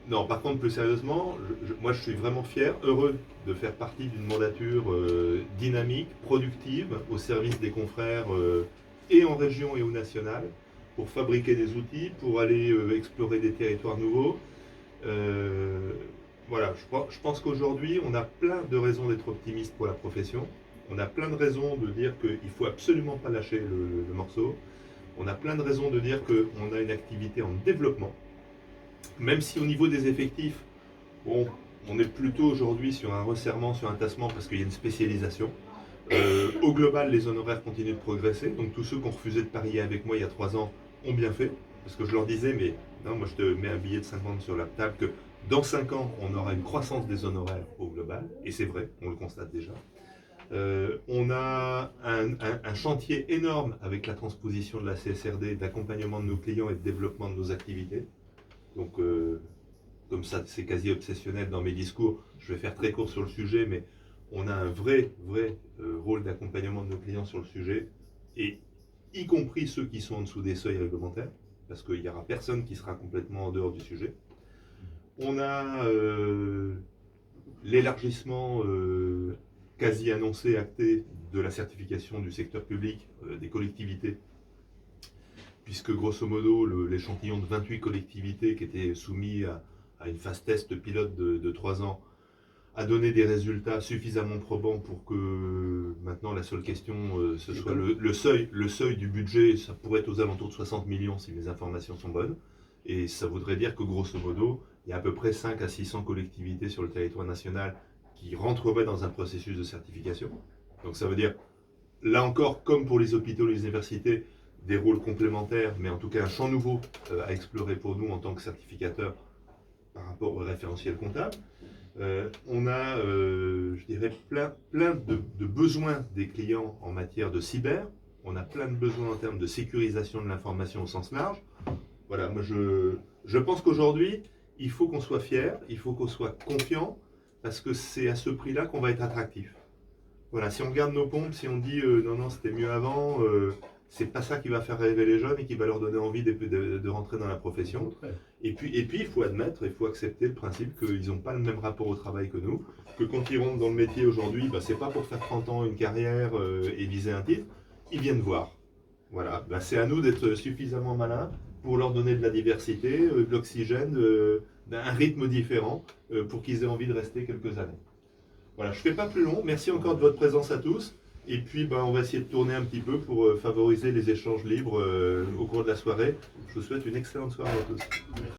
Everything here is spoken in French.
Non, par contre, plus sérieusement, moi je suis vraiment fier, heureux de faire partie d'une mandature dynamique, productive, au service des confrères et en région et au national, pour fabriquer des outils, pour aller explorer des territoires nouveaux. Euh, voilà, je pense qu'aujourd'hui, on a plein de raisons d'être optimiste pour la profession. On a plein de raisons de dire qu'il ne faut absolument pas lâcher le morceau. On a plein de raisons de dire qu'on a une activité en développement. Même si au niveau des effectifs, bon, on est plutôt aujourd'hui sur un resserrement, sur un tassement, parce qu'il y a une spécialisation. Au global, les honoraires continuent de progresser. Donc tous ceux qui ont refusé de parier avec moi il y a 3 ans ont bien fait. Parce que je leur disais, mais non, moi je te mets un billet de 50 sur la table, que dans 5 ans, on aura une croissance des honoraires au global. Et c'est vrai, on le constate déjà. On a un chantier énorme avec la transposition de la CSRD, d'accompagnement de nos clients et de développement de nos activités. Donc, comme ça, c'est quasi obsessionnel dans mes discours, je vais faire très court sur le sujet, mais on a un vrai rôle d'accompagnement de nos clients sur le sujet, et y compris ceux qui sont en dessous des seuils réglementaires, parce qu'il n'y aura personne qui sera complètement en dehors du sujet. On a l'élargissement quasi annoncé, acté, de la certification du secteur public, des collectivités, puisque grosso modo, l'échantillon de 28 collectivités qui étaient soumis à une phase test pilote de 3 ans a donné des résultats suffisamment probants pour que maintenant la seule question, ce soit le seuil du budget. Ça pourrait être aux alentours de 60 millions si mes informations sont bonnes. Et ça voudrait dire que grosso modo, il y a à peu près 5 à 600 collectivités sur le territoire national qui rentreraient dans un processus de certification. Donc ça veut dire, là encore, comme pour les hôpitaux et les universités, des rôles complémentaires, mais en tout cas un champ nouveau à explorer pour nous en tant que certificateurs par rapport au référentiel comptable. On a, je dirais, plein de besoins des clients en matière de cyber. On a plein de besoins en termes de sécurisation de l'information au sens large. Voilà, moi je pense qu'aujourd'hui, il faut qu'on soit fier, il faut qu'on soit confiant, parce que c'est à ce prix-là qu'on va être attractif. Voilà, si on regarde nos pompes, si on dit non, c'était mieux avant, c'est pas ça qui va faire rêver les jeunes et qui va leur donner envie de rentrer dans la profession. Et puis, il faut admettre, il faut accepter le principe qu'ils n'ont pas le même rapport au travail que nous, que quand ils rentrent dans le métier aujourd'hui, bah, c'est pas pour faire 30 ans une carrière et viser un titre, ils viennent voir. Voilà, bah, c'est à nous d'être suffisamment malins pour leur donner de la diversité, de l'oxygène, un rythme différent, pour qu'ils aient envie de rester quelques années. Voilà, je ne fais pas plus long. Merci encore de votre présence à tous. Et puis, ben, on va essayer de tourner un petit peu pour favoriser les échanges libres au cours de la soirée. Je vous souhaite une excellente soirée à tous.